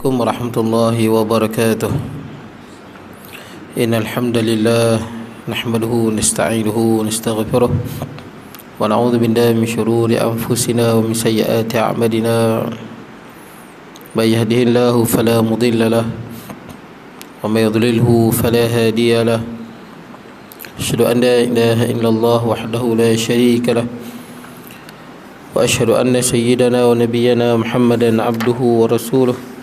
عليكم ورحمة الله وبركاته. إن الحمد لله نحمده ونستعينه ونستغفره ونعوذ بالله من شرور أنفسنا ومن سيئات أعمالنا. من يهده الله فلا مضل له ومن يضلله فلا هادي له. أشهد أن لا إله إلا الله وحده لا شريك له وأشهد أن سيدنا ونبينا محمدا عبده ورسوله.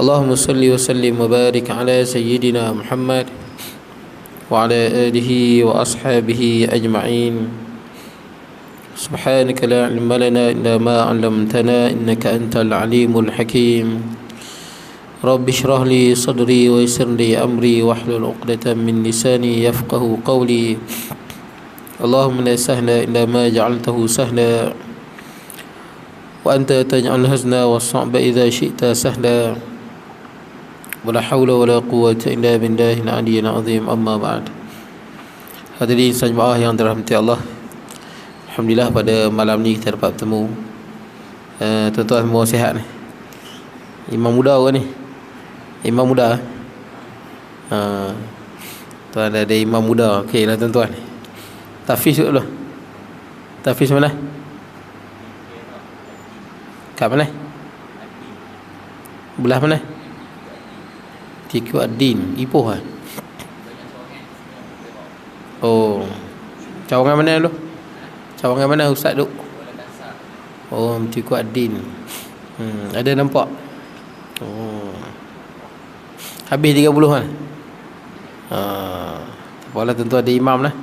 اللهم صل وسلم وبارك على سيدنا محمد وعلى آله وأصحابه أجمعين. سبحانك لا علم لنا إلا ما علمتنا إنك أنت العليم الحكيم. رب اشرح لي صدري ويسر لي أمري واحلل عقدة من لساني يفقه قولي. اللهم لا سهل إلا ما جعلته سهلا وأنت تجعل الحزن والصعب إذا شئت سهلا. ولا حول ولا قوة إلا بالله العلي العظيم. أما بعد. Hadirin jemaah yang dirahmati Allah, alhamdulillah pada malam ni kita dapat bertemu. Tuan-tuan semua sihat ni? Imam muda ke ni? Imam muda. Tuan ada imam muda. Okey lah tuan-tuan. Tafiz dulu. Tafiz mana? Kat mana? Belah mana? Tiku Ad-Din, Ipoh kan? Oh, cawangan mana dulu? Cawangan mana Ustaz duk? Oh, Tiku Ad-Din. Ada nampak? Oh, habis 30 kan? Tak apalah, tentu ada imam lah.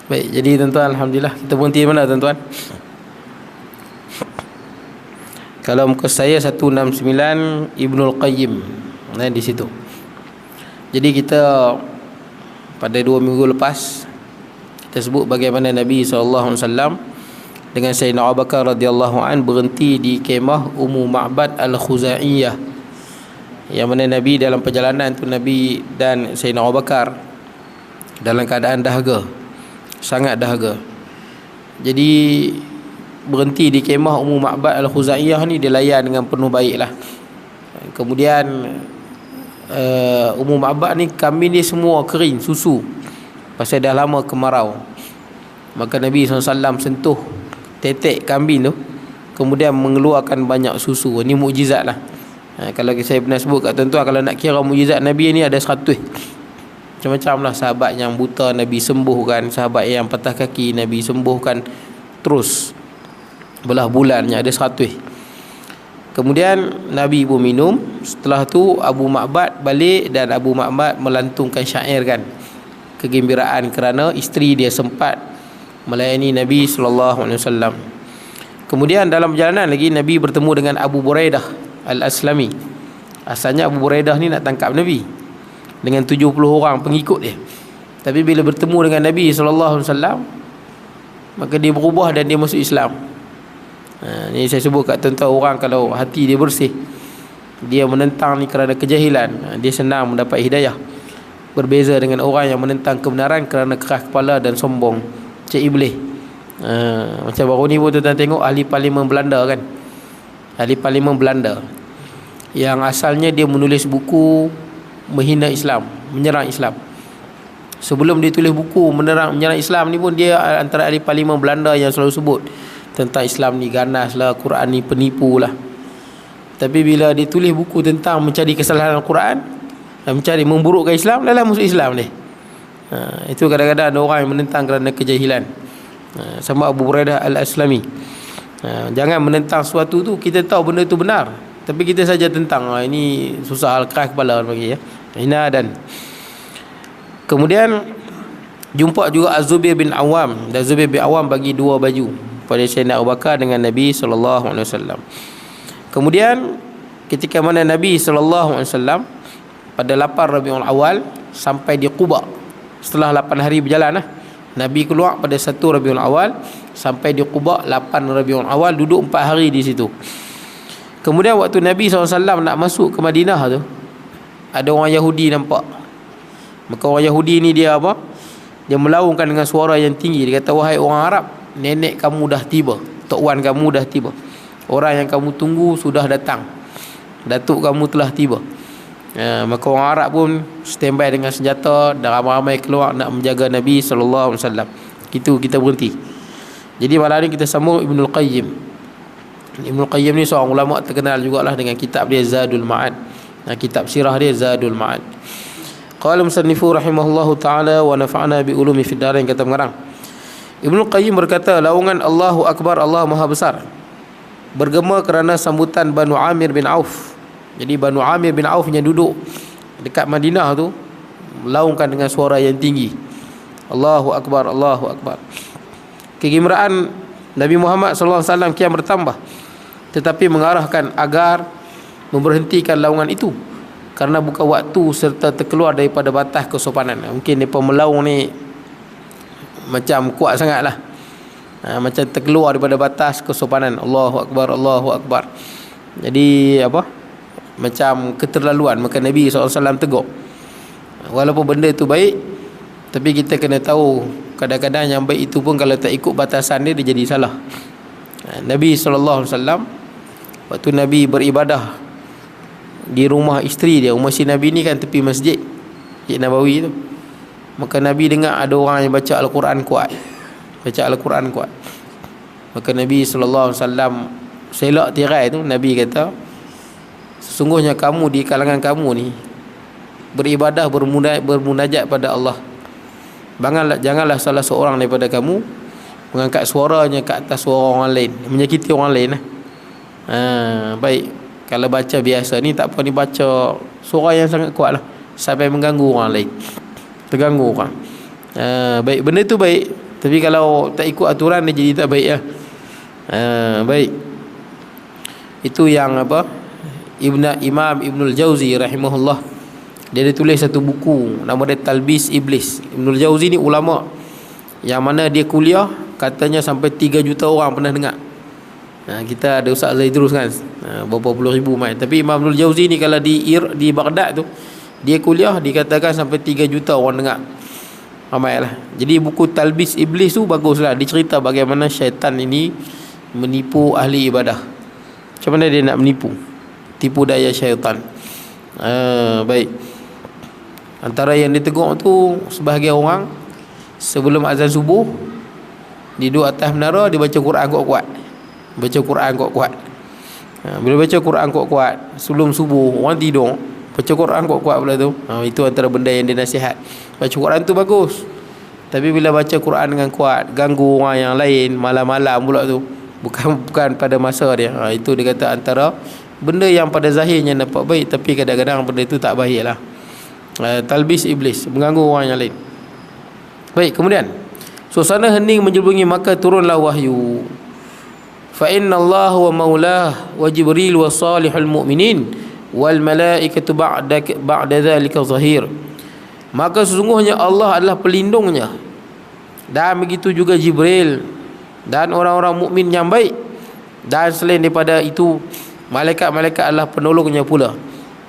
Baik, jadi tuan-tuan, alhamdulillah. Kita berhenti mana tuan-tuan? Kalau muka saya 169 Ibnul Qayyim, di situ. Jadi kita pada 2 minggu lepas kita sebut bagaimana Nabi SAW dengan Sayyidina Abu Bakar radhiyallahu an berhenti di kemah Ummu Ma'bad Al-Khuzaiyah, yang mana Nabi dalam perjalanan tu, Nabi dan Sayyidina Abu Bakar dalam keadaan dahaga, sangat dahaga. Jadi berhenti di kemah Ummu Ma'bad Al-Khuzaiyah ni dia layan dengan penuh baiklah. Kemudian Ummu Ma'bad ni kambing dia semua kering, susu, pasal dah lama kemarau. Maka Nabi SAW sentuh tetek kambing tu, kemudian mengeluarkan banyak susu. Ini mukjizat lah. Kalau saya pernah sebut kat tuan-tuan, kalau nak kira mukjizat Nabi ni ada 100. Macam-macam lah. Sahabat yang buta Nabi sembuhkan, sahabat yang patah kaki Nabi sembuhkan, terus belah bulannya ada 100. Kemudian Nabi pun minum. Setelah tu Abu Ma'bad balik, dan Abu Ma'bad melantungkan syair kan, kegembiraan kerana isteri dia sempat melayani Nabi SAW. Kemudian dalam perjalanan lagi Nabi bertemu dengan Abu Buraidah Al-Aslami. Asalnya Abu Buraidah ni nak tangkap Nabi dengan 70 orang pengikut dia. Tapi bila bertemu dengan Nabi SAW, maka dia berubah dan dia masuk Islam. Ni saya sebut kat tuan-tuan, orang kalau hati dia bersih, dia menentang ni kerana kejahilan, dia senang mendapat hidayah. Berbeza dengan orang yang menentang kebenaran kerana keras kepala dan sombong, cik iblis. Macam baru ni pun tuan-tuan tengok ahli parlimen Belanda kan, ahli parlimen Belanda yang asalnya dia menulis buku menghina Islam, menyerang Islam. Sebelum dia tulis buku menyerang Islam ni pun, dia antara ahli parlimen Belanda yang selalu sebut tentang Islam ni ganas lah, Quran ni penipu lah. Tapi bila dia tulis buku tentang mencari kesalahan Al-Quran dan mencari memburukkan Islam, dah lah masuk Islam ni. Itu kadang-kadang ada orang yang menentang kerana kejahilan. Sama Abu Buraidah Al-Aslami. Jangan menentang sesuatu tu, kita tahu benda tu benar, tapi kita saja tentang, ini susah hal, keras kepala bagi ya. Hina. Dan kemudian jumpa juga Az-Zubair bin Awam, dan Zubair bin Awam bagi 2 baju pada Sayyidina Abu Bakar dengan Nabi SAW. Kemudian ketika mana Nabi SAW pada 8 Rabiul Awal sampai di Quba, setelah 8 hari berjalan Nabi keluar pada 1 Rabiul Awal sampai di Quba 8 Rabiul Awal, duduk 4 hari di situ. Kemudian waktu Nabi SAW nak masuk ke Madinah tu, ada orang Yahudi nampak. Maka orang Yahudi ni dia apa? Dia melaungkan dengan suara yang tinggi. Dia kata, wahai orang Arab, nenek kamu dah tiba, tok wan kamu dah tiba, orang yang kamu tunggu sudah datang. datuk kamu telah tiba. Maka orang Arab pun standby dengan senjata dan ramai-ramai keluar nak menjaga Nabi SAW. Itu kita berhenti. Jadi malam ni kita sambung Ibnul Qayyim. Ibnul Qayyim ni seorang ulama terkenal jugalah dengan kitab dia Zadul Ma'ad. Kitab sirah dia Zadul Ma'ad. Qala musannifu rahimahullahu ta'ala wa nafa'na bi ulumi fid darain, kata mengarang. Ibnul Qayyim berkata, laungan Allahu Akbar, Allah Maha Besar, bergema kerana sambutan Banu Amir bin Auf. Jadi Banu Amir bin Auf yang duduk dekat Madinah tu melaungkan dengan suara yang tinggi, Allahu Akbar, Allahu Akbar. Kegembiraan Nabi Muhammad SAW kian bertambah, tetapi mengarahkan agar memberhentikan laungan itu kerana bukan waktu serta terkeluar daripada batas kesopanan. Mungkin mereka melaung ni macam kuat sangat lah, macam terkeluar daripada batas kesopanan. Allahu Akbar, Allahu Akbar. Jadi macam keterlaluan. Maka Nabi SAW tegur. Walaupun benda itu baik, tapi kita kena tahu kadang-kadang yang baik itu pun kalau tak ikut batasan dia jadi salah. Nabi SAW waktu Nabi beribadah di rumah isteri dia, rumah si Nabi ni kan tepi masjid Nabawi tu. Maka Nabi dengar ada orang yang baca Al-Quran kuat, Maka Nabi SAW selak tirai tu. Nabi kata, sesungguhnya kamu di kalangan kamu ni beribadah, bermunajat pada Allah. Janganlah salah seorang daripada kamu mengangkat suaranya ke atas suara orang lain, menyakiti orang lain. Baik, kalau baca biasa ni tak apa, ni baca suara yang sangat kuat lah, sampai mengganggu orang lain, terganggu orang. Baik, benda tu baik, tapi kalau tak ikut aturan dia jadi tak baik lah. Baik, itu yang Imam Ibnul Jauzi rahimahullah, dia ada tulis satu buku nama dia Talbis Iblis. Ibnul Jauzi ni ulama yang mana dia kuliah katanya sampai 3 juta orang pernah dengar. Kita ada Ustaz Zaidrus kan, berapa puluh ribu main. Tapi Imam Ibnul Jauzi ni kalau di Baghdad tu dia kuliah, dikatakan sampai 3 juta orang dengar. Ramai lah. Jadi buku Talbis Iblis tu baguslah. Dia cerita bagaimana syaitan ini menipu ahli ibadah. Macam mana dia nak menipu, tipu daya syaitan. Baik, antara yang ditegur tu, sebahagian orang sebelum azan subuh dia duduk atas menara, dia baca Quran kuat-kuat. Bila baca Quran kuat-kuat sebelum subuh, orang tidur, baca Quran kuat-kuat pula tu. Itu antara benda yang dia nasihat. Baca Quran tu bagus, tapi bila baca Quran dengan kuat, ganggu orang yang lain malam-malam pula tu, bukan pada masa dia. Itu dia kata antara benda yang pada zahirnya nampak baik, tapi kadang-kadang benda itu tak baik lah. Talbis Iblis, mengganggu orang yang lain. Baik, kemudian suasana hening menjelubungi, maka turunlah wahyu. Fa inna Allah wa maulah wa Jibril wa salihul mu'minin wal malaikatu ba'da dhalika zahir. Maka sesungguhnya Allah adalah pelindungnya, dan begitu juga Jibril dan orang-orang mukmin yang baik, dan selain daripada itu malaikat-malaikat adalah penolongnya pula.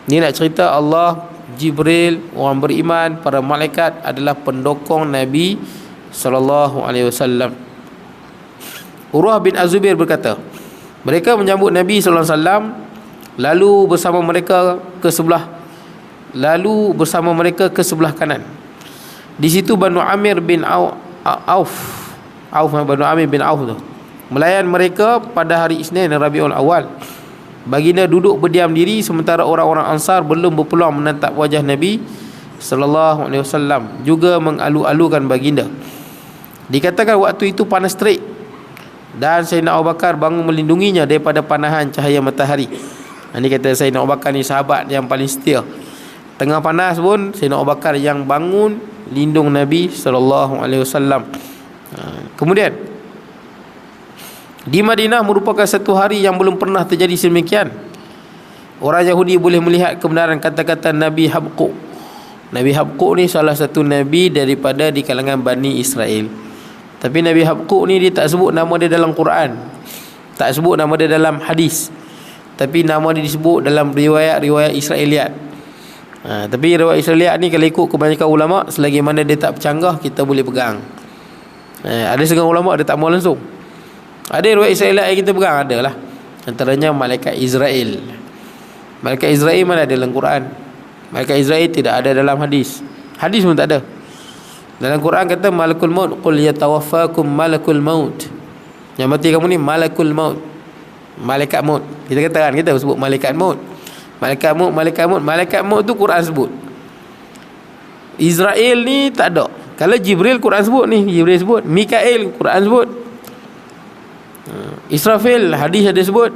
Ni nak cerita Allah, Jibril, orang beriman, para malaikat adalah pendukung Nabi SAW. Urwah bin Az-Zubair berkata, mereka menyambut Nabi SAW, lalu bersama mereka ke sebelah kanan. Di situ Banu Amir bin Auf Banu Amir bin Auf tu melayan mereka pada hari Isnin Rabiul Awal. Baginda duduk berdiam diri sementara orang-orang Ansar belum berpeluang menatap wajah Nabi SAW, juga mengalu-alukan baginda. Dikatakan waktu itu panas terik, dan Sayyidina Abu Bakar bangun melindunginya daripada panahan cahaya matahari. Ini kata Sayyidina Abu Bakar ni sahabat yang paling setia. Tengah panas pun Sayyidina Abu Bakar yang bangun lindung Nabi SAW. Kemudian di Madinah merupakan satu hari yang belum pernah terjadi sedemikian. Orang Yahudi boleh melihat kebenaran kata-kata Nabi Habquk. Nabi Habquk ni salah satu Nabi daripada di kalangan Bani Israel. Tapi Nabi Habquk ni dia tak sebut nama dia dalam Quran, tak sebut nama dia dalam hadis, tapi nama dia disebut dalam riwayat-riwayat Israeliat. Tapi riwayat Israeliat ni kalau ikut kebanyakan ulama, selagi mana dia tak bercanggah, kita boleh pegang. Ada setengah ulama dia tak mau langsung. Ada riwayat Israeliat yang kita pegang, ada lah. Antaranya malaikat Israel. Malaikat Israel mana ada dalam Quran. Malaikat Israel tidak ada dalam hadis. Hadis pun tak ada. Dalam Quran kata malakul maut, qul yatawaffakum malakul maut. Yang mati kamu ni malakul maut. Malaikat maut. Kita kata kan, kita sebut malaikat maut. Malaikat maut, malaikat maut. Malaikat maut tu Quran sebut. Israel ni tak ada. Kalau Jibril Quran sebut ni, Jibril sebut. Mikail Quran sebut. Israfil hadis ada sebut.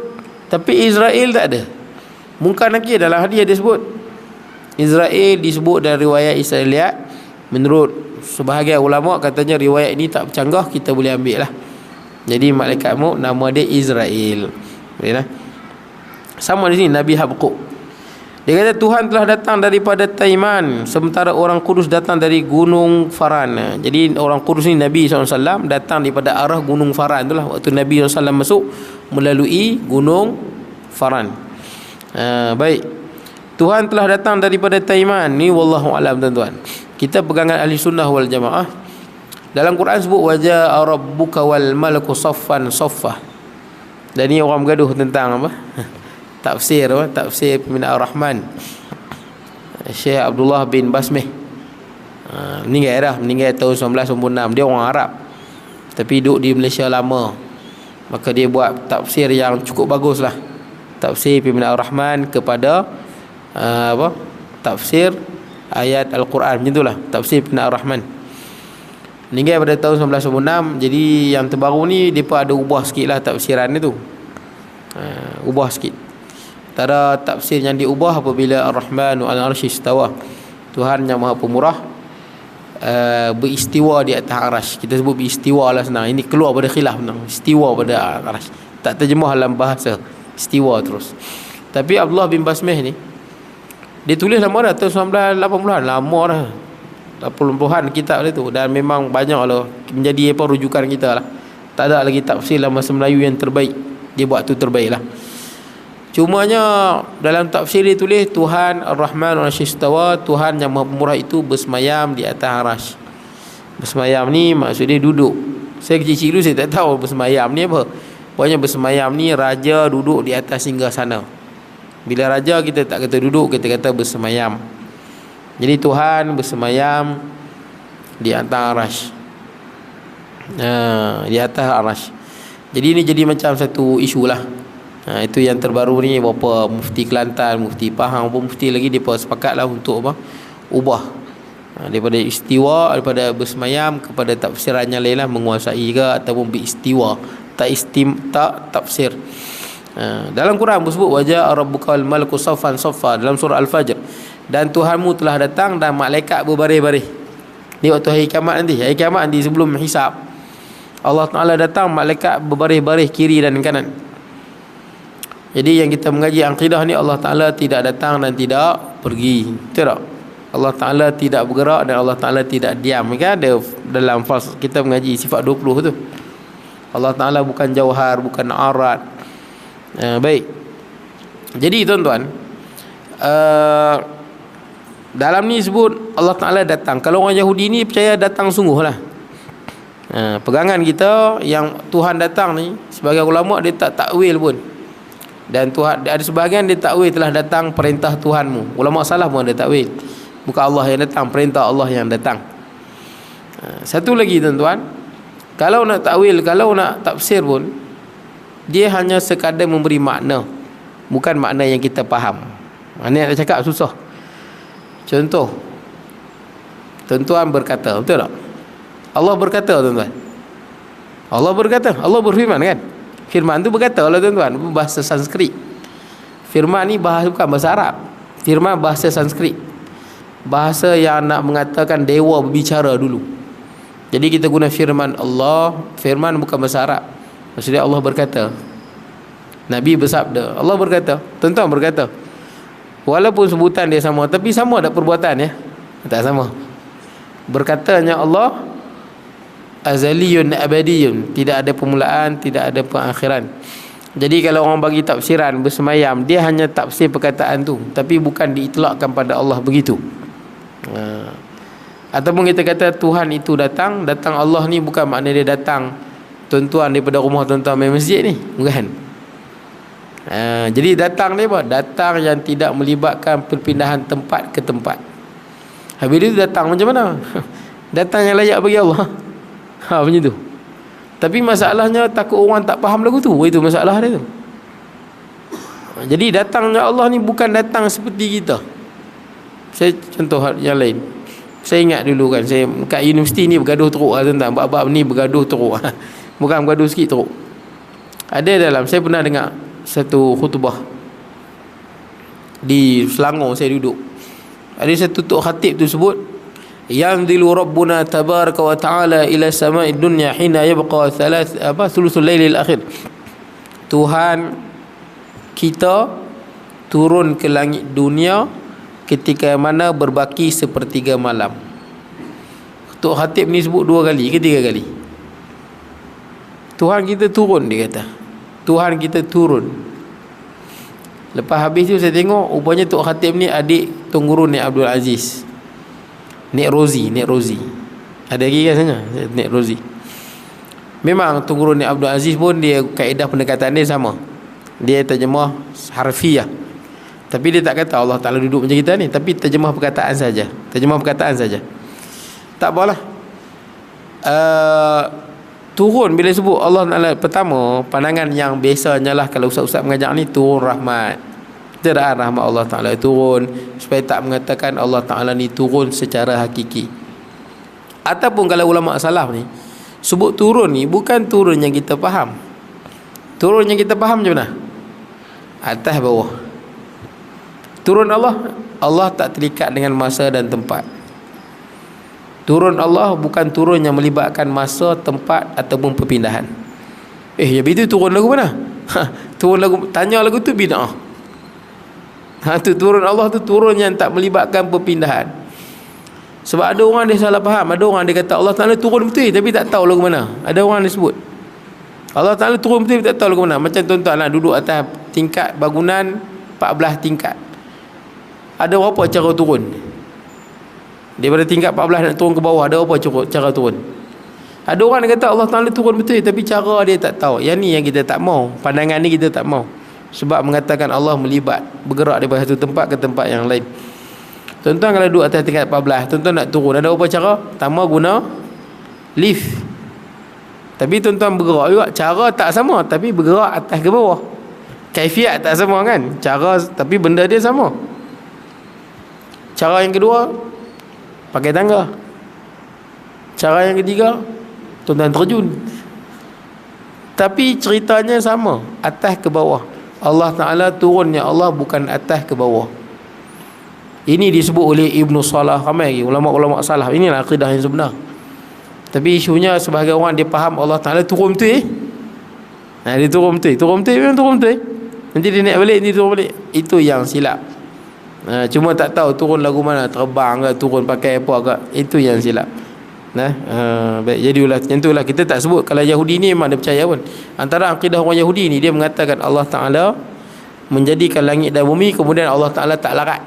Tapi Israel tak ada. Munkar Nakir dalam hadis ada sebut. Israel disebut dalam riwayat Israiliyat. Menurut sebahagian ulama katanya riwayat ini tak bercanggah, kita boleh ambil lah. Jadi malaikat maut nama dia Israel. Boleh lah. Sama di sini Nabi Habquk. Dia kata Tuhan telah datang daripada Taiman, sementara orang Kudus datang dari Gunung Faran. Jadi orang Kudus ni Nabi SAW datang daripada arah Gunung Faran. Itulah waktu Nabi SAW masuk melalui Gunung Faran. Baik. Tuhan telah datang daripada Taiman. Ni wallahu alam tuan-tuan. Kita pegangan ahli sunnah wal jamaah. Dalam Quran sebut wajah rabbuka wal malaku saffan saffah. Dan ni orang bergaduh tentang apa? Tafsir apa? Tafsir Pembinaan Ar-Rahman. Syekh Abdullah bin Basmih. Meninggal tahun 1996. Dia orang Arab. Tapi duduk di Malaysia lama. Maka dia buat tafsir yang cukup bagus lah. Tafsir Pembinaan Ar-Rahman kepada tafsir ayat Al-Quran. Macam itulah tafsir Pembinaan Ar-Rahman. Meninggal pada tahun 1996. Jadi yang terbaru ni mereka ada ubah sikit lah tafsiran itu. Ubah sikit. Antara tafsir yang diubah apabila Ar-Rahman wa al-Arsy istawa, Tuhan yang Maha Pemurah beristiwa di atas arasy. Kita sebut beristiwa lah senang. Ini keluar pada khilaf senang. Istiwa pada arasy. Tak terjemah dalam bahasa. Istiwa terus. Tapi Abdullah bin Basmih ni dia tulis lama dah, tahun 1980-an. Lama dah. 80-an kitab dia tu. Dan memang banyak lah menjadi apa rujukan kita lah. Tak ada lagi tafsir dalam bahasa Melayu yang terbaik. Dia buat tu terbaik lah. Cumanya dalam tafsir dia tulis Tuhan Ar-Rahman Ar-Rahim istawa, Tuhan yang Maha Pemurah itu bersemayam di atas arasy. Bersemayam ni maksud dia duduk. Saya kecil-kecil dulu saya tak tahu bersemayam ni apa. Pokoknya bersemayam ni raja duduk di atas singgasana. Bila raja kita tak kata duduk, kita kata bersemayam. Jadi Tuhan bersemayam di atas arasy. Di atas arasy. Jadi ini jadi macam satu isu lah. Itu yang terbaru ni, beberapa mufti Kelantan, mufti Pahang, beberapa mufti lagi mereka sepakatlah untuk apa? Ubah daripada istiwa, daripada bersemayam kepada tafsiran yang lain lah, menguasai ke ataupun beristiwa, tak tafsir. Dalam Quran disebut wajah rabbuka wal malaku saffan saffa dalam surah Al-Fajr. Dan Tuhanmu telah datang dan malaikat berbaris-baris. Ni waktu hari kiamat nanti. Hari kiamat nanti sebelum hisab, Allah Ta'ala datang, malaikat berbaris-baris kiri dan kanan. Jadi yang kita mengaji akidah ni, Allah Ta'ala tidak datang dan tidak pergi. Betul tak? Allah Ta'ala tidak bergerak dan Allah Ta'ala tidak diam. Kan ada dalam kita mengaji sifat 20 tu. Allah Ta'ala bukan jauhar, bukan arat. Baik. Jadi tuan-tuan, dalam ni sebut Allah Ta'ala datang. Kalau orang Yahudi ni percaya datang sungguh lah. Pegangan kita yang Tuhan datang ni, sebagai ulama dia tak takwil pun. Dan Tuhan ada sebahagian dia takwil telah datang perintah Tuhanmu. Ulama salah pun ada takwil. Bukan Allah yang datang, perintah Allah yang datang. Satu lagi tuan-tuan, kalau nak takwil, kalau nak tafsir pun, dia hanya sekadar memberi makna, bukan makna yang kita faham. Mana nak cakap susah. Contoh, tuan-tuan berkata, betul tak? Allah berkata tuan-tuan. Allah berkata, Allah berfirman kan? Firman tu berkata lah tuan-tuan, bahasa Sanskrit. Firman ni bahasa bukan bahasa Arab. Firman bahasa Sanskrit. Bahasa yang nak mengatakan dewa berbicara dulu. Jadi kita guna firman Allah. Firman bukan bahasa Arab. Maksudnya Allah berkata. Nabi bersabda. Allah berkata. Tuan-tuan berkata. Walaupun sebutan dia sama, tapi sama tak perbuatan ya? Tak sama. Berkatanya Allah azaliyun abadiyun, tidak ada permulaan, tidak ada perakhiran. Jadi kalau orang bagi tafsiran bersemayam, dia hanya tafsir perkataan tu, tapi bukan diitlakkan pada Allah begitu. Ataupun kita kata Tuhan itu datang Allah ni bukan makna dia datang tuan-tuan daripada rumah tuan-tuan main masjid ni, bukan. Jadi datang ni apa? Datang yang tidak melibatkan perpindahan tempat ke tempat. Habis itu datang macam mana? Datang yang layak bagi Allah. Macam tu. Tapi masalahnya takut orang tak faham lagu tu. Itu masalah dia tu. Jadi datangnya Allah ni bukan datang seperti kita. Saya contoh yang lain. Saya ingat dulu kan, saya kat universiti ni bergaduh teruk lah tuan-tuan. Bab-bab ni bergaduh teruk. Bukan bergaduh sikit teruk. Ada dalam, saya pernah dengar satu khutbah di Selangor, saya duduk. Ada satu tok khatib tu sebut, yanzilu rabbuna tabaraka wa ta'ala ila sama'id dunya hina yabqa thuluthul lailil akhir. Tuhan kita turun ke langit dunia ketika mana berbaki sepertiga malam. Tok khatib ni sebut 2 kali ke 3 kali. Tuhan kita turun, dia kata. Tuhan kita turun. Lepas habis tu saya tengok, rupanya tok khatib ni adik Tun Guru Nik Abdul Aziz, Nik Rozi. Ada lagi kan sana, Nik Rozi. Memang Tun Guru Nik Abdul Aziz pun dia kaedah pendekatan dia sama. Dia terjemah harfiah. Tapi dia tak kata Allah Ta'ala duduk macam kita ni, tapi terjemah perkataan saja. Tak apalah. Turun bila sebut Allah Ta'ala, pertama pandangan yang biasanya lah kalau ustaz-ustaz mengajar ni, turun rahmat. Tidak rahmat Allah Ta'ala turun, supaya tak mengatakan Allah Ta'ala ni turun secara hakiki. Ataupun kalau ulama salaf ni sebut turun ni, bukan turun yang kita faham. Turun yang kita faham macam mana? Atas bawah. Turun Allah tak terikat dengan masa dan tempat. Turun Allah bukan turun yang melibatkan masa, tempat ataupun perpindahan. Jadi itu turun lagu mana? Turun lagu, tanya lagu tu bid'ah. Tu turun Allah tu turun yang tak melibatkan perpindahan. Sebab ada orang dia salah faham. Ada orang dia kata Allah Ta'ala turun betul tapi tak tahu lagu mana. Ada orang dia sebut Allah Ta'ala turun betul tapi tak tahu lagu mana. Macam tuan-tuan lah duduk atas tingkat bangunan 14 tingkat. Ada berapa cara turun? Daripada tingkat 14 nak turun ke bawah, ada berapa cara turun? Ada orang yang kata Allah Ta'ala turun betul tapi cara dia tak tahu. Yang ni yang kita tak mau. Pandangan ni kita tak mau. Sebab mengatakan Allah melibat, bergerak daripada satu tempat ke tempat yang lain. Tuan-tuan kalau duduk atas tingkat 14, tuan-tuan nak turun, ada berapa cara? Pertama guna lift. Tapi tuan-tuan bergerak juga, cara tak sama tapi bergerak atas ke bawah. Kaifiat tak sama kan? Cara tapi benda dia sama. Cara yang kedua, pakai tangga. Cara yang ketiga, tuan-tuan terjun. Tapi ceritanya sama, atas ke bawah. Allah Ta'ala turunnya Allah bukan atas ke bawah. Ini disebut oleh Ibnu Salah, ramai lagi ulama-ulama salaf. Inilah akidah yang sebenar. Tapi isunya sebahagian orang dia faham Allah Ta'ala turun betul dia turun betul. Memang turun betul. Nanti dia naik balik, turun balik. Itu yang silap. Cuma tak tahu turun lagu mana, terbang ke, turun pakai apa ke, itu yang silap. Baik, jadilah macam itulah. Kita tak sebut kalau Yahudi ni memang dia percaya pun. Antara akidah orang Yahudi ni, dia mengatakan Allah Ta'ala menjadikan langit dan bumi, kemudian Allah Ta'ala tak larat.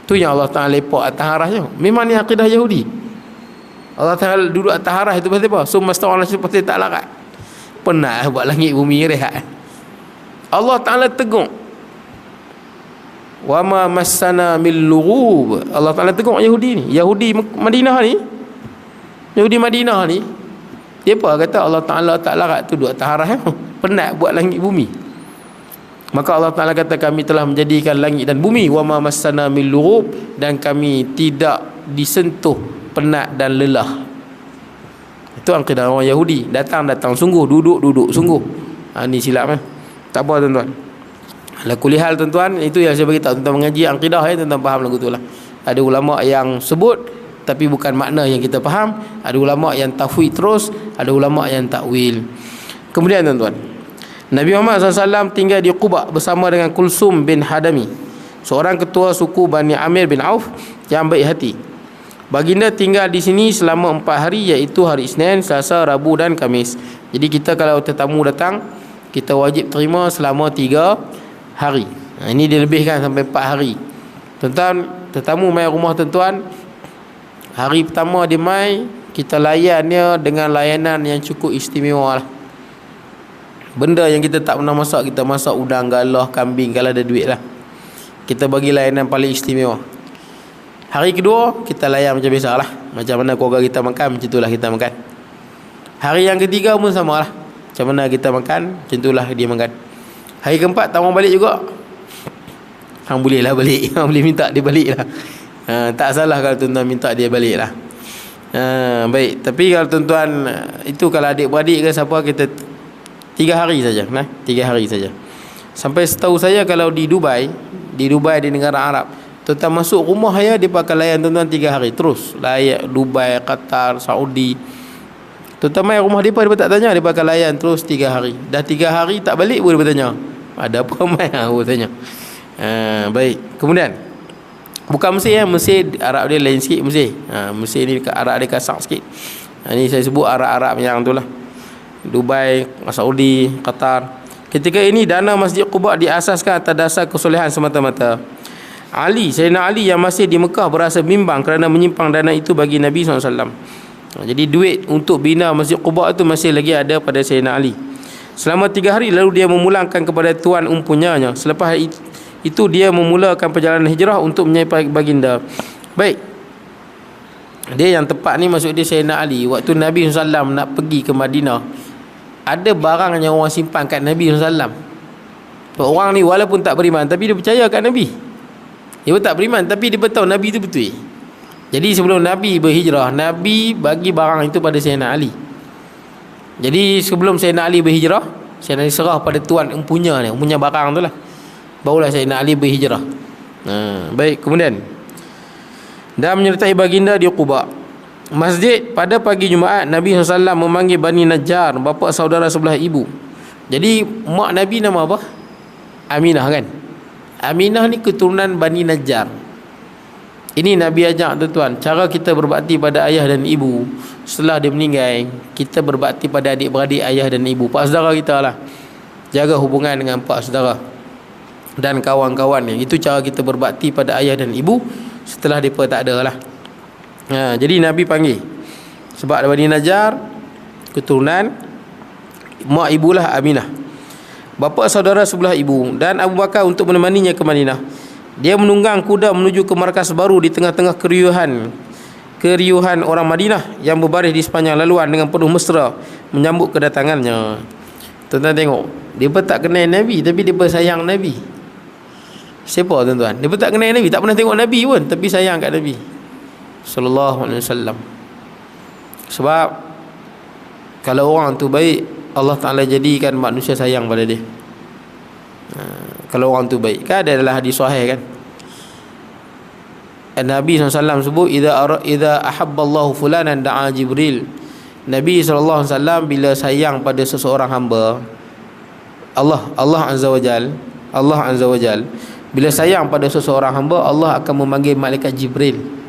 Tu yang Allah Ta'ala lepak atas arasnya. Memang ni akidah Yahudi. Allah Ta'ala duduk atas aras itu pasti apa? So masa orang pasti tak larat. Penat buat langit bumi rehat. Allah Ta'ala tegur, wa ma massana min lughub. Allah Ta'ala tegur Yahudi ni. Yahudi Madinah ni dia apa kata Allah Ta'ala tak larat tu duduk atas arah penat buat langit bumi. Maka Allah Ta'ala kata kami telah menjadikan langit dan bumi wa ma massana min lughub, dan kami tidak disentuh penat dan lelah. Itu akidah orang Yahudi. Datang sungguh, duduk sungguh. Ni silap tak apa tuan-tuan. Ala kulli hal tuan-tuan, itu yang saya beritahu tuan-tuan mengaji akidah tuan-tuan faham lagu tu lah. Ada ulama yang sebut tapi bukan makna yang kita faham. Ada ulama yang tafwid terus, ada ulama yang takwil. Kemudian tuan-tuan, Nabi Muhammad SAW tinggal di Quba bersama dengan Kulsum bin Hadami, seorang ketua suku Bani Amir bin Auf yang baik hati. Baginda tinggal di sini selama 4 hari, iaitu hari Isnin, Selasa, Rabu dan Khamis. Jadi kita kalau tetamu datang, kita wajib terima selama 3 hari. Ini dilebihkan sampai 4 hari. Tuan-tuan, tetamu mai rumah tuan-tuan, hari pertama dia mai, kita layan dia dengan layanan yang cukup istimewa lah. Benda yang kita tak pernah masak, kita masak udang, galah, kambing kalau ada duit lah. Kita bagi layanan paling istimewa. Hari kedua kita layan macam biasa lah. Macam mana keluarga kita makan, macam itulah kita makan. Hari yang ketiga pun sama lah. Macam mana kita makan, macam itulah dia makan. Hari keempat tawang balik juga. Hang boleh lah balik. Hang boleh minta dia balik lah. Tak salah kalau tuan-tuan minta dia balik lah. Baik. Tapi kalau tuan-tuan, itu kalau adik-beradik ke siapa, kita 3 hari saja. 3 hari saja. Sampai setahu saya kalau di Dubai di negara Arab, tuan-tuan masuk rumah dia pakai layan tuan-tuan 3 hari terus. Layan Dubai, Qatar, Saudi. Tuan-tuan main rumah dia tak tanya, dia pakai layan terus 3 hari. Dah 3 hari tak balik pun dia bertanya, ada apa main? Aku tanya. Baik. Kemudian bukan Mesir Mesir Arab dia lain sikit. Mesir ni Arab dia kasar sikit. Ni saya sebut Arab-Arab yang tu lah. Dubai, Saudi, Qatar. Ketika ini dana Masjid Quba diasaskan atas dasar kesolehan semata-mata. Sayyidina Ali yang masih di Mekah berasa bimbang kerana menyimpang dana itu bagi Nabi SAW. Jadi duit untuk bina Masjid Quba itu masih lagi ada pada Sayyidina Ali. Selama 3 hari lalu dia memulangkan kepada tuan empunyanya. Selepas itu dia memulakan perjalanan hijrah untuk menyampai baginda. Baik. Dia yang tepat ni maksud dia Sayyidina Ali. Waktu Nabi SAW nak pergi ke Madinah, ada barang yang orang simpan kat Nabi SAW. Orang ni walaupun tak beriman, tapi dia percaya kat Nabi. Dia pun tak beriman, tapi dia tahu Nabi itu betul. Jadi sebelum Nabi berhijrah, Nabi bagi barang itu pada Sayyidina Ali. Jadi sebelum Sayyidina Ali berhijrah, Sayyidina Ali serah pada tuan empunya barang tu lah. Barulah Sayyidina Ali berhijrah. Baik, kemudian dan menyertai baginda di Quba. Masjid pada pagi Jumaat, Nabi SAW memanggil Bani Najjar, bapa saudara sebelah ibu. Jadi mak Nabi nama apa? Aminah kan? Aminah ni keturunan Bani Najjar. Ini Nabi ajak tuan-tuan, cara kita berbakti pada ayah dan ibu. Setelah dia meninggal, kita berbakti pada adik-beradik ayah dan ibu, pak saudara kita lah. Jaga hubungan dengan pak saudara dan kawan-kawan. Itu cara kita berbakti pada ayah dan ibu setelah mereka tak ada lah. Jadi Nabi panggil sebab Bani Najjar keturunan mak ibulah Aminah, bapa saudara sebelah ibu, dan Abu Bakar untuk menemaninya ke Madinah. Dia menunggang kuda menuju ke markas baru di tengah-tengah keriuhan orang Madinah yang berbaris di sepanjang laluan dengan penuh mesra menyambut kedatangannya. Tuan-tuan tengok, dia pun tak kenal Nabi tapi dia pun sayang Nabi. Siapa tuan-tuan? Dia pun tak kenal Nabi, tak pernah tengok Nabi pun, tapi sayang kat Nabi sallallahu alaihi wasallam. Sebab kalau orang tu baik, Allah Ta'ala jadikan manusia sayang pada dia. Kalau orang tu baik, kan ada dalam hadis sahih kan, Nabi SAW sebut, idza ahabballahu fulanan da'a Jibril. Nabi SAW bila sayang pada seseorang hamba, Allah Azza wa Jal bila sayang pada seseorang hamba, Allah akan memanggil malaikat Jibril.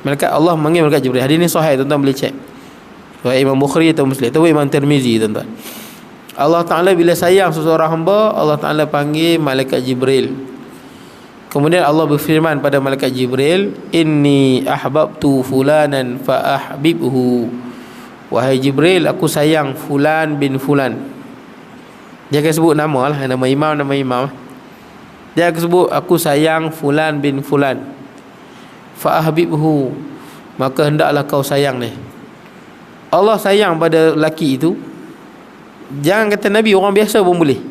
Allah memanggil malaikat Jibril. Hadis ni sahih, tuan-tuan boleh cek. Sahih Imam Bukhari atau Muslim atau Imam Tirmizi, tuan-tuan. Allah Ta'ala bila sayang seseorang hamba, Allah Ta'ala panggil malaikat Jibril. Kemudian Allah berfirman pada malaikat Jibril, inni ahbabtu fulanan fa ahbibhu. Wahai Jibril, aku sayang fulan bin fulan. Dia akan sebut nama lah, nama imam. Dia akan sebut, aku sayang fulan bin fulan. Fa ahbibhu, maka hendaklah kau sayang dia. Allah sayang pada lelaki itu. Jangan kata Nabi, orang biasa pun boleh.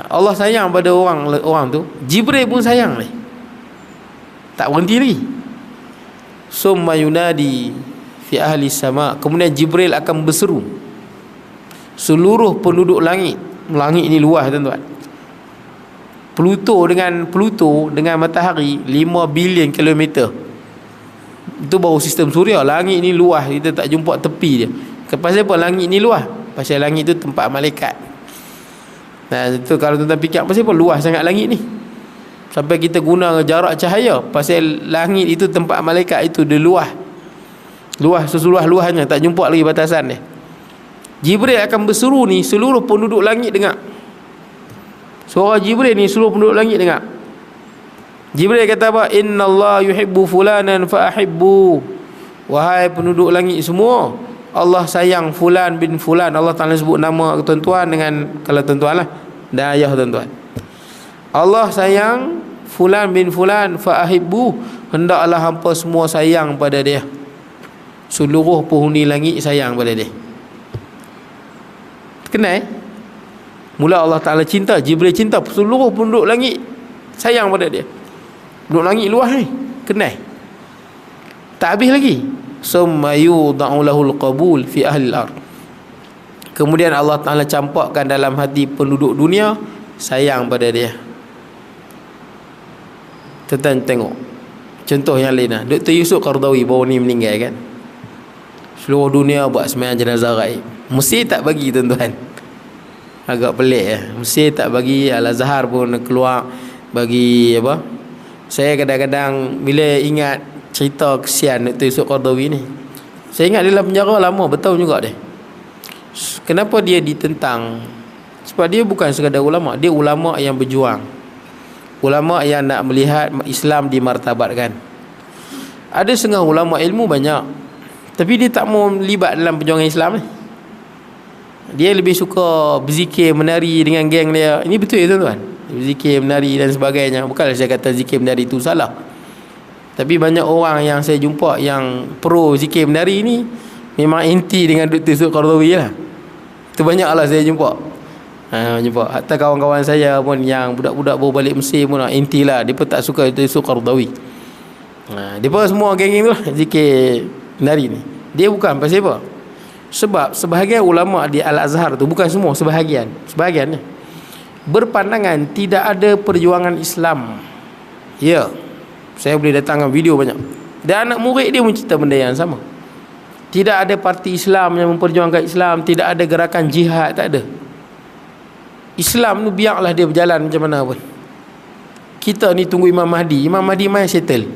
Allah sayang pada orang tu. Jibril pun sayang dia. Tak berhenti lagi. Summa yunadi fi ahli sama. Kemudian Jibril akan berseru seluruh penduduk langit. Langit ini luas, tuan-tuan. Pluto dengan matahari 5 bilion kilometer. Itu baru sistem suria. Langit ni luas, kita tak jumpa tepi dia. Pasal apa langit ni luas? Pasal langit tu tempat malaikat. Itu kalau tuan-tuan fikir, pasal apa luas sangat langit ni? Sampai kita guna jarak cahaya. Pasal langit itu tempat malaikat itu, dia luas. Luas seluas-luasnya, tak jumpa lagi batasan dia. Jibril akan berseru ni, seluruh penduduk langit dengar. Suara Jibril ni seluruh penduduk langit dengar. Jibril kata apa? Innallaha yuhibbu fulanan fa ahibbu. Wahai penduduk langit semua, Allah sayang fulan bin fulan, Allah Ta'ala sebut nama tuan-tuan dengan, kalau tuan-tuan lah, dan ayah tuan-tuan. Allah sayang fulan bin fulan fa'ahibbu, hendaklah hampa semua sayang pada dia. Seluruh penghuni langit sayang pada dia. Kenal? Mula Allah Ta'ala cinta, Jibril cinta, seluruh penduduk langit sayang pada dia. Penduduk langit luas ni, kenal? Tak habis lagi. Summa yudha'u lahul qabul fi ahli al-ard. Kemudian Allah Ta'ala campakkan dalam hati penduduk dunia sayang pada dia. Tuan tengok contoh yang lain lah. Dr. Yusuf Qaradawi baru ni meninggal kan. Seluruh dunia buat sembahyang jenazah gaib. Mesir tak bagi tuan-tuan. Agak pelik ya. Mesir tak bagi, Al-Azhar pun keluar bagi apa. Saya kadang-kadang bila ingat cerita kesian Dr. Yusuf Qaradawi ni, saya ingat dia dalam penjara lama bertahun juga dia. Kenapa dia ditentang? Sebab dia bukan sekadar ulama, dia ulama yang berjuang, ulama yang nak melihat Islam dimartabatkan. Ada setengah ulama ilmu banyak, tapi dia tak mau libat dalam perjuangan Islam ni. Dia lebih suka berzikir, menari dengan geng dia. Ini betul ya tuan-tuan? Berzikir, menari dan sebagainya. Bukanlah saya kata zikir menari itu salah, tapi banyak orang yang saya jumpa yang pro zikir menari ni memang anti dengan Dr. Yusuf Qaradawi lah. Itu banyak lah saya jumpa. Jumpa hatta kawan-kawan saya pun yang budak-budak baru balik Mesir pun anti lah. Dia pun tak suka Dr. Yusuf Qaradawi. Dia pun semua geng-geng tu lah zikir menari ni. Dia bukan pasal apa? Sebab sebahagian ulama di Al-Azhar tu, bukan semua, sebahagian ni berpandangan tidak ada perjuangan Islam. Ya, saya boleh datangkan video banyak. Dan anak murid dia pun cerita benda yang sama. Tidak ada parti Islam yang memperjuangkan Islam, tidak ada gerakan jihad, tak ada. Islam tu biarlah dia berjalan macam mana pun. Kita ni tunggu Imam Mahdi. Imam Mahdi main settle.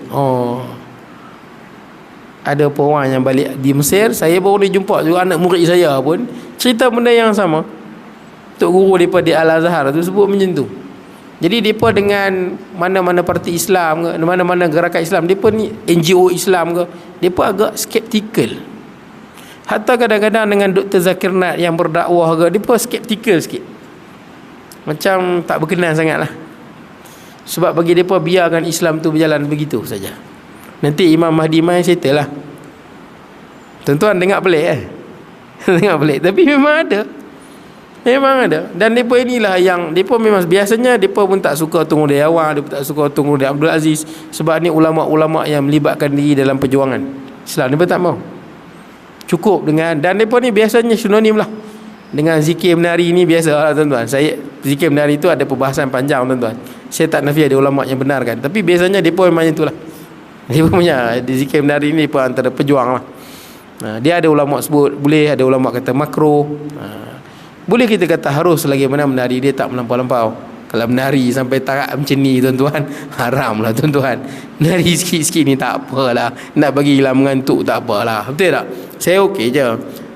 Ada orang yang balik di Mesir, saya baru ni jumpa juga anak murid saya pun cerita benda yang sama. Tok guru daripada di Al-Azhar tu sebut macam tu. Jadi mereka dengan mana-mana parti Islam ke, mana-mana gerakan Islam, mereka ni NGO Islam ke, mereka agak skeptikal. Hatta kadang-kadang dengan Dr. Zakir Naik yang berdakwah ke, mereka skeptikal sikit. Macam tak berkenan sangat lah. Sebab bagi mereka biarkan Islam tu berjalan begitu saja. Nanti Imam Mahdi main settle lah. Tuan-tuan dengar pelik dengar pelik, tapi memang ada. Memang ada. Dan mereka inilah yang mereka memang biasanya mereka pun tak suka Tun Nurul Awang, mereka tak suka Tun Nurul Abdul Aziz. Sebab ni ulama-ulama yang melibatkan diri dalam perjuangan Islam. Mereka tak mau. Cukup dengan, dan mereka ni biasanya synonim lah dengan zikir menari ni biasa lah tuan-tuan. Saya zikir menari tu ada perbahasan panjang tuan-tuan. Saya tak nafi ada ulama yang benarkan, tapi biasanya mereka memang itulah. Dia punya di zikir menari ni pun antara pejuang lah. Dia ada ulama sebut boleh, ada ulama kata makro. Boleh kita kata harus lagi mana menari dia tak melampau-lampau. Kalau menari sampai taraf macam ni tuan-tuan, haram lah tuan-tuan. Menari sikit-sikit ni tak apalah. Nak bagi hilang mengantuk tak apalah. Betul tak? Saya okey je.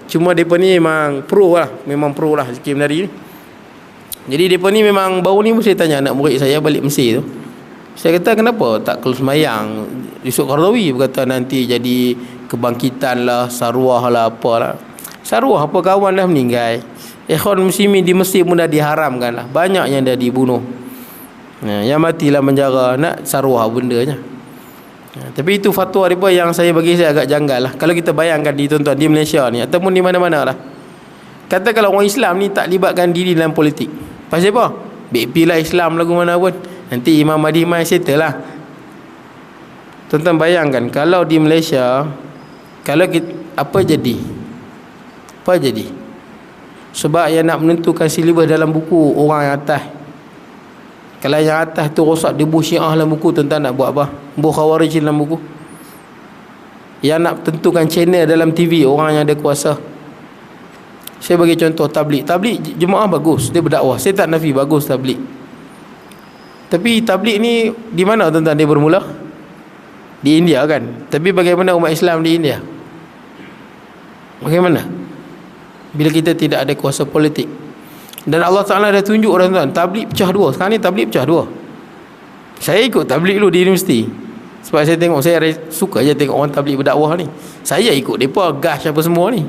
Cuma mereka ni memang pro lah. Memang pro lah zikir menari ni. Jadi mereka ni memang baru ni pun saya tanya anak murid saya balik Mesir tu. Saya kata kenapa tak kelas semayang Yusuf Qaradawi? Berkata nanti jadi kebangkitan lah, sarwah lah, apalah. Sarwah apa, kawan dah meninggal. Ikhwan muslimin di Mesir pun dah diharamkan lah. Banyak yang dah dibunuh. Yang matilah menjara. Nak sarwah bendanya. Tapi itu fatwa mereka yang bagi saya agak janggal lah. Kalau kita bayangkan di tuan-tuan di Malaysia ni ataupun di mana-mana lah, kata kalau orang Islam ni tak libatkan diri dalam politik, pasal apa? BP lah Islam lagu mana pun, nanti Imam Mahdi main settle lah. Tuan-tuan bayangkan kalau di Malaysia, kalau kita, apa jadi? Sebab yang nak menentukan silibus dalam buku orang yang atas. Kalau yang atas tu rosak debu Syiah dalam buku, tuan-tuan nak buat apa? Debu Khawarij dalam buku. Yang nak tentukan channel dalam TV orang yang ada kuasa. Saya bagi contoh tabligh. Tabligh jemaah bagus, dia berdakwah. Saya tak nafi bagus tabligh. Tapi tabligh ni di mana tuan-tuan dia bermula? Di India kan. Tapi bagaimana umat Islam di India? Bagaimana? Bila kita tidak ada kuasa politik. Dan Allah Ta'ala dah tunjuk tuan-tuan, tabligh pecah dua. Sekarang ni tabligh pecah dua. Saya ikut tabligh dulu di universiti. Sebab saya tengok, saya suka je tengok orang tabligh berdakwah ni. Saya ikut mereka, gas apa semua ni.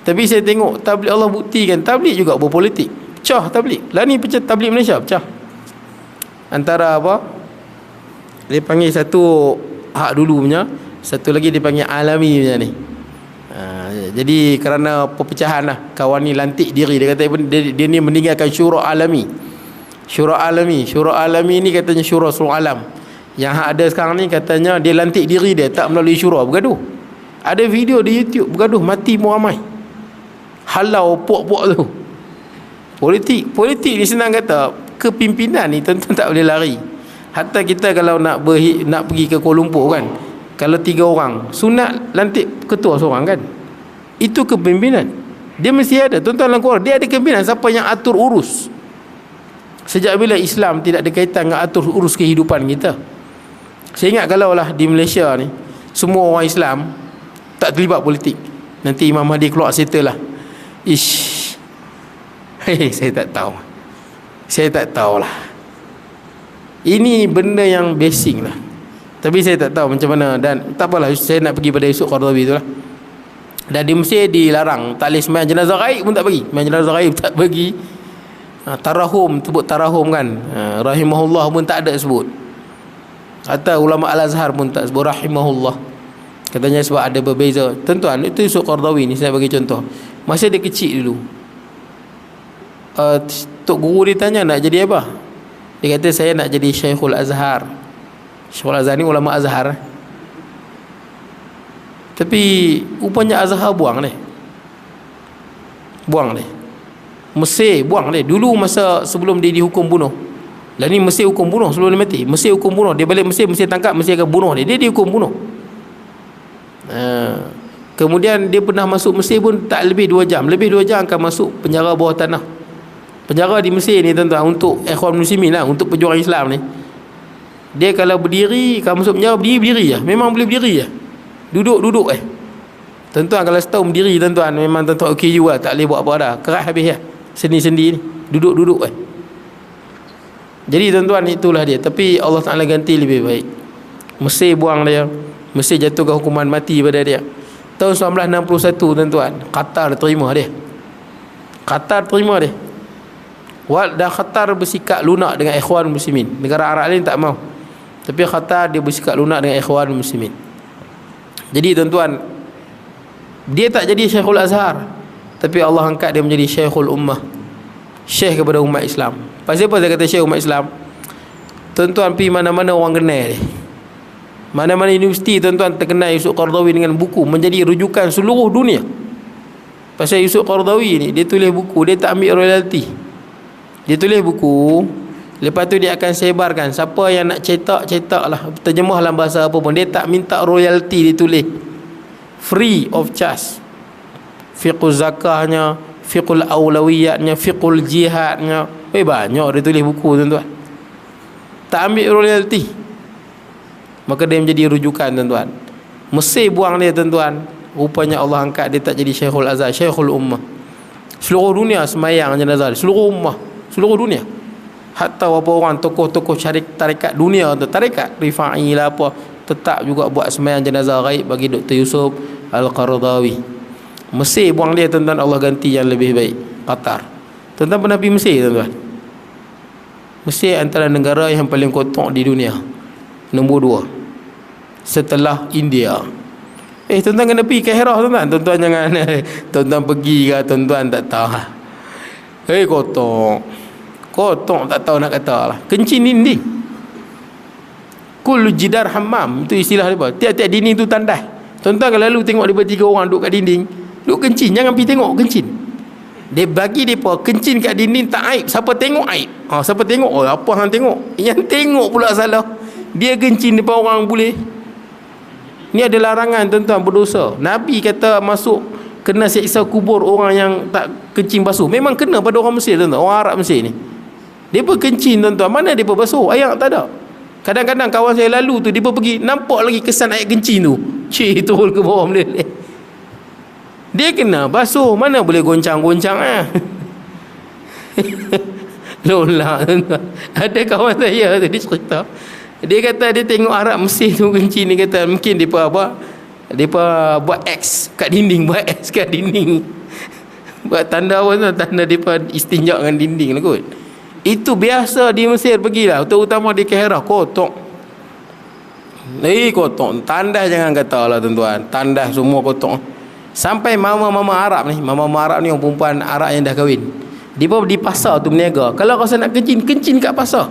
Tapi saya tengok tabligh, Allah buktikan tabligh juga berpolitik. Pecah tabligh. Lah ni pecah tabligh Malaysia pecah. Antara apa? Dia panggil satu hak dulu punya, satu lagi dia panggil alami punya ni. Jadi kerana perpecahan lah, kawan ni lantik diri, dia kata dia ni meninggalkan syura alami. Syura alami ni katanya syura seluruh alam. Yang hak ada sekarang ni katanya dia lantik diri dia, tak melalui syura, bergaduh. Ada video di YouTube bergaduh, mati pun ramai. Halau puak-puak tu. Politik ni senang kata, kepimpinan ni tentu tak boleh lari. Hatta kita kalau nak pergi ke Kuala Lumpur kan, kalau 3 orang, sunat lantik ketua seorang kan. Itu kepimpinan. Dia mesti ada. Tuan-tuan dalam Quran, dia ada kepimpinan. Siapa yang atur urus? Sejak bila Islam tidak ada kaitan dengan atur urus kehidupan kita? Saya ingat kalau lah di Malaysia ni, semua orang Islam tak terlibat politik, nanti Imam Mahdi keluar settle lah. Saya tak tahulah. Ini benda yang basic lah. Tapi saya tak tahu macam mana. Dan tak apalah, saya nak pergi pada Yusuf Qaradawi tu lah. Dan di Mesir dilarang, tak boleh sembahyang jenazah ghaib pun tak bagi. Sembahyang jenazah ghaib tak bagi. Tarahum, sebut tarahum kan, rahimahullah pun tak ada sebut. Atau ulama Al-Azhar pun tak sebut rahimahullah. Katanya sebab ada berbeza. Tuan-tuan, itu Yusuf Qaradawi ni, saya bagi contoh. Masa dia kecil dulu, Tok Guru dia tanya nak jadi apa. Dia kata saya nak jadi Syekhul Azhar. Syekhul Azhar ni ulama Azhar. Tapi rupanya Azhar buang ni. Mesir buang dia. Dulu masa sebelum dia dihukum bunuh. Lah ni Mesir hukum bunuh sebelum dia mati. Mesir hukum bunuh. Dia balik Mesir tangkap, Mesir akan bunuh dia. Dia dihukum bunuh. Kemudian dia pernah masuk Mesir pun tak lebih 2 jam. Lebih 2 jam akan masuk penjara bawah tanah. Penjara di Mesir ni tuan-tuan, untuk ikhwan muslimin lah, untuk pejuang Islam ni. Dia kalau berdiri, kalau masuk penjara berdiri je. Memang boleh berdiri je. Duduk tuan-tuan, kalau setahun berdiri tuan-tuan, memang tuan-tuan okey juga, tak boleh buat apa dah, kerat habis lah sendi-sendi ni, duduk Jadi tuan-tuan, itulah dia. Tapi Allah Ta'ala ganti lebih baik. Mesir buang dia, Mesir jatuhkan hukuman mati pada dia. Tahun 1961 tuan-tuan, Qatar terima dia. Dan Qatar bersikap lunak dengan ikhwan muslimin. Negara Arab lain tak mau, tapi Qatar dia bersikap lunak dengan ikhwan muslimin. Jadi tuan-tuan, dia tak jadi Syekhul Azhar, tapi Allah angkat dia menjadi Syekhul Ummah, Syekh kepada umat Islam. Pasal apa saya kata Syekh umat Islam? Tuan-tuan pergi mana-mana orang kenal dia. Mana-mana universiti tuan-tuan terkenal Yusuf Qaradawi dengan buku, menjadi rujukan seluruh dunia. Pasal Yusuf Qaradawi ni, dia tulis buku, dia tak ambil royalty. Dia tulis buku, lepas tu dia akan sebarkan. Siapa yang nak cetak lah, terjemah dalam bahasa apa pun, dia tak minta royalty, dia tulis free of charge. Fiqhul zakahnya, fiqhul awlawiyatnya, fiqhul jihadnya, banyak dia tulis buku tuan-tuan, tak ambil royalty. Maka dia menjadi rujukan tuan-tuan. Mesir buang dia tuan-tuan, rupanya Allah angkat dia tak jadi Syekhul Azhar, Syekhul Ummah. Seluruh dunia semayang jenazah, seluruh ummah, seluruh dunia. Hatta beberapa orang tokoh-tokoh tarikat dunia tu, tarikat Rifa'i lah apa, tetap juga buat sembahyang jenazah ghaib bagi Dr. Yusuf Al-Qaradawi. Mesir buang dia tuan-tuan, Allah ganti yang lebih baik, Qatar. Tuan-tuan pernah pergi Mesir tuan-tuan? Mesir antara negara yang paling kotor di dunia, nombor 2 setelah India. Tuan-tuan kena pergi Kairah tuan-tuan. Tuan-tuan jangan tuan-tuan pergi ke tuan-tuan tak tahu. Kotor tak tahu nak kata lah. Kencing dinding. Kullu jidar hammam, itu istilah dia. Tiap-tiap dinding tu tandas. Tuan-tuan kalau lalu tengok dia 3 orang duduk kat dinding, duduk kencing, jangan pergi tengok kencing. Dia bagi depa kencing kat dinding tak aib, siapa tengok aib. Siapa tengok, apa hang tengok? Yang tengok pula salah. Dia kencing depan orang boleh. Ni ada larangan tuan-tuan, berdosa. Nabi kata masuk kena siksa kubur orang yang tak kencing basuh. Memang kena pada orang Mesir tuan-tuan, orang Arab Mesir ni. Depa kencing tuan-tuan, mana depa basuh? Air tak ada. Kadang-kadang kawan saya lalu tu, depa pergi nampak lagi kesan air kencing tu. Turun ke bawah boleh. Dia kena basuh, mana boleh goncang-goncang Lola tuan-tuan. Ada kawan saya tu, dia cerita, dia kata dia tengok Arab Mesir tu kencing, dia kata mungkin depa apa, Depa buat X kat dinding, buat X kat dinding. Buat tanda apa tu? Tanda depa istinja dengan dinding lah kot. Itu biasa di Mesir pergilah, terutama di Kairah, kotak. Kotak. Tandas jangan kata lah tuan-tuan. Tandas semua kotak. Sampai mama-mama Arab ni, mama-mama Arab ni orang perempuan Arab yang dah kahwin. Dia di pasar tu berniaga. Kalau rasa nak kencing, kencing kat pasar.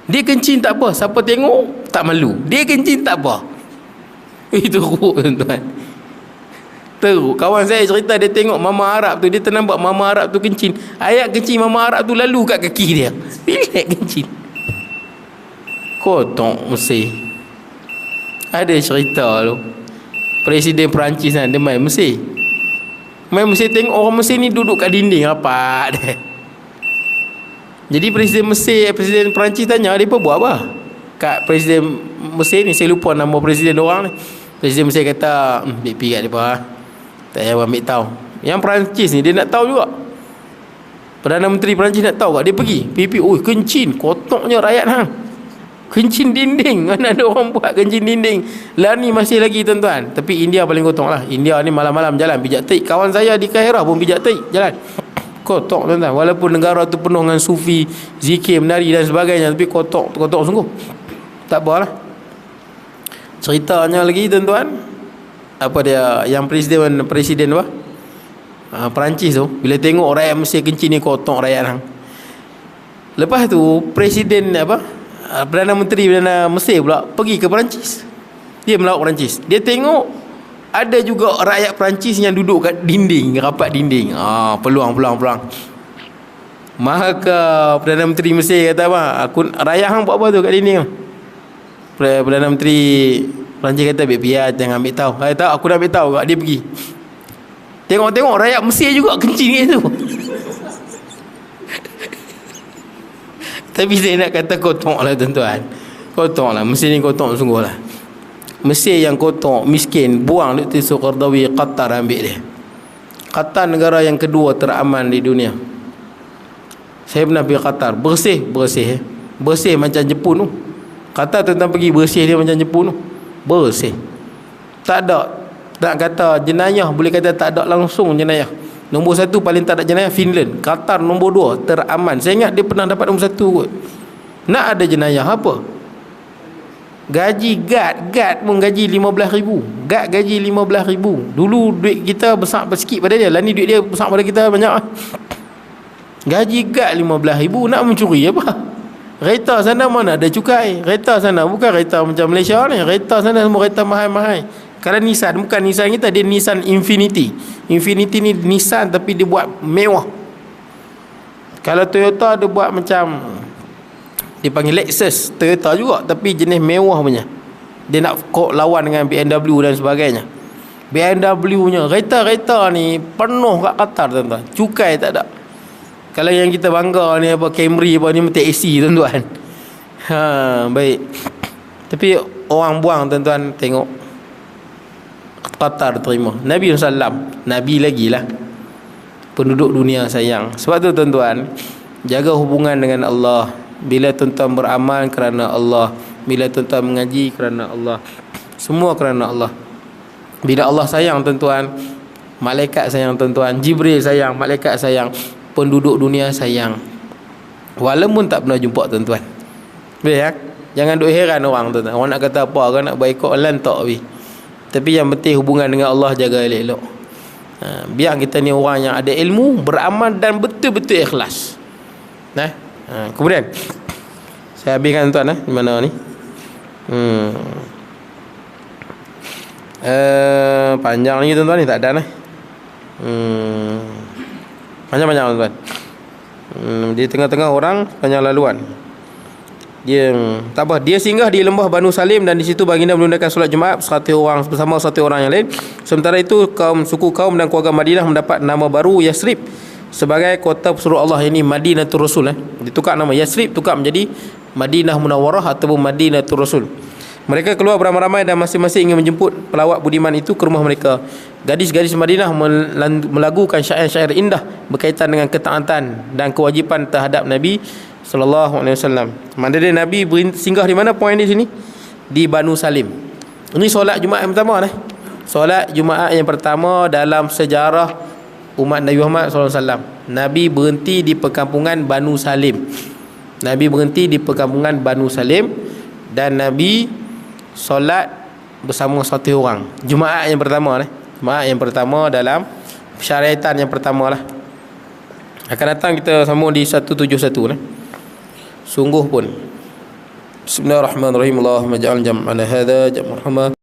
Dia kencing tak apa, siapa tengok tak malu. Dia kencing tak apa. Itu teruk tuan-tuan. Teruk. Kawan saya cerita dia tengok mama Arab tu, dia ternampak mama Arab tu kencing. Ayat kencing mama Arab tu lalu kat kaki dia. Relax kencing. Kotak Mesir. Ada cerita tu. Presiden Perancis kan, dia main Mesir. Main Mesir, tengok orang Mesir ni duduk kat dinding rapat dia. Jadi Presiden Mesir, Presiden Perancis tanya, dia buat apa? Kat Presiden Mesir ni, saya lupa nama Presiden orang ni. Presiden Mesir kata, pergi kat dia tak payah ambil tahu. Yang Perancis ni, dia nak tahu juga. Perdana Menteri Perancis nak tahu tak? Dia pergi. Pipi, kencing. Kotoknya rakyat hang. Kencing dinding. Mana ada orang buat kencing dinding. Lah ni masih lagi tuan-tuan. Tapi India paling kotor lah. India ni malam-malam jalan pijak teik. Kawan saya di Kairah pun pijak teik jalan. Kotor tuan-tuan. Walaupun negara tu penuh dengan sufi, zikir, menari dan sebagainya, tapi kotor sungguh. Tak apalah. Ceritanya lagi tuan-tuan, apa dia yang presiden apa? Perancis tu bila tengok rakyat Mesir kencing ni kotor rakyat hang. Lepas tu presiden Perdana Menteri Mesir pula pergi ke Perancis. Dia melawat Perancis. Dia tengok ada juga rakyat Perancis yang duduk kat dinding, rapat dinding. Peluang. Maka Perdana Menteri Mesir kata rakyat hang buat apa tu kat dinding? Perdana Menteri Perancis kata biar jangan ambil tahu. Kata aku dah ambil tahu. Dia pergi. Tengok rakyat Mesir juga kencing kat tu. Tapi saya nak kata kotor lah tuan-tuan. Kotor lah. Mesir ni kotor sungguh lah. Mesir yang kotor, miskin, buang duit tisu Qardawi, Qatar ambil dia. Qatar negara yang kedua teraman di dunia. Saya pernah pergi Qatar. Bersih macam Jepun tu. Qatar tuan-tuan pergi, bersih dia macam Jepun tu. Bersih. Tak ada, nak kata jenayah, boleh kata tak ada langsung jenayah. Nombor 1 paling tak ada jenayah Finland. Qatar nombor 2 teraman. Saya ingat dia pernah dapat nombor 1 kot. Nak ada jenayah apa? Gaji guard pun gaji 15,000. Guard gaji 15,000. Dulu duit kita besar sikit pada dia. Lah ni duit dia besar pada kita banyak. Gaji guard 15,000. Nak mencuri apa? Kereta sana mana ada cukai. Kereta sana bukan kereta macam Malaysia ni. Kereta sana semua kereta mahal-mahal. Kalau Nissan, bukan Nissan kita, dia Nissan Infinity. Infinity ni Nissan tapi dia buat mewah. Kalau Toyota dia buat macam, dia panggil Lexus, Toyota juga tapi jenis mewah punya. Dia nak lawan dengan BMW dan sebagainya. BMW nya, kereta-kereta ni penuh kat Qatar tuan-tuan. Cukai tak ada. Kalau yang kita bangga ni apa Camry apa ni mesti AC tuan-tuan. Baik. Tapi orang buang tuan-tuan, tengok Qatar terima. Nabi SAW, Nabi lagi lah, penduduk dunia sayang. Sebab tu tuan-tuan, jaga hubungan dengan Allah. Bila tuan-tuan beramal kerana Allah, bila tuan-tuan mengaji kerana Allah, semua kerana Allah. Bila Allah sayang tuan-tuan, malaikat sayang tuan-tuan, Jibril sayang, malaikat sayang, penduduk dunia sayang. Walaupun tak pernah jumpa tuan-tuan. Boleh ya? Jangan duk heran orang tuan-tuan. Orang nak kata apa, orang nak boikot online tak habis. Tapi yang penting hubungan dengan Allah jaga elok-elok. Biar kita ni orang yang ada ilmu, beramal dan betul-betul ikhlas. Kemudian saya habiskan tuan di mana ni? Panjang lagi tuan-tuan ni, tak ada ni. Panjang-panjang tuan-tuan. Di tengah-tengah orang panjang laluan. Dia tak apa, dia singgah di lembah Banu Salim dan di situ baginda menunaikan solat Jumaat bersama 100 orang yang lain. Sementara itu suku kaum dan keluarga Madinah mendapat nama baru Yasrib sebagai kota pesuruh Allah, ini Madinatul Rasul. Ditukar nama Yasrib, tukar menjadi Madinah Munawwarah ataupun Madinatul Rasul. Mereka keluar beramai-ramai dan masing-masing ingin menjemput pelawat budiman itu ke rumah mereka. Gadis-gadis Madinah melagukan syair-syair indah berkaitan dengan ketaatan dan kewajipan terhadap Nabi sallallahu alaihi wasallam. Mana dia Nabi singgah di mana poin di sini? Di Banu Salim. Ini solat Jumaat yang pertama ni. Solat Jumaat yang pertama dalam sejarah umat Nabi Muhammad SAW. Nabi berhenti di perkampungan Banu Salim. Nabi berhenti di perkampungan Banu Salim dan Nabi solat bersama satu orang. Jumaat yang pertama ni. Jumaat yang pertama dalam syariatan yang pertama lah. Akan datang kita sambung di 171 ni. Sungguh pun. Bismillahirrahmanirrahim. Allahumma ja'al jam'ana hadha jam'an marhama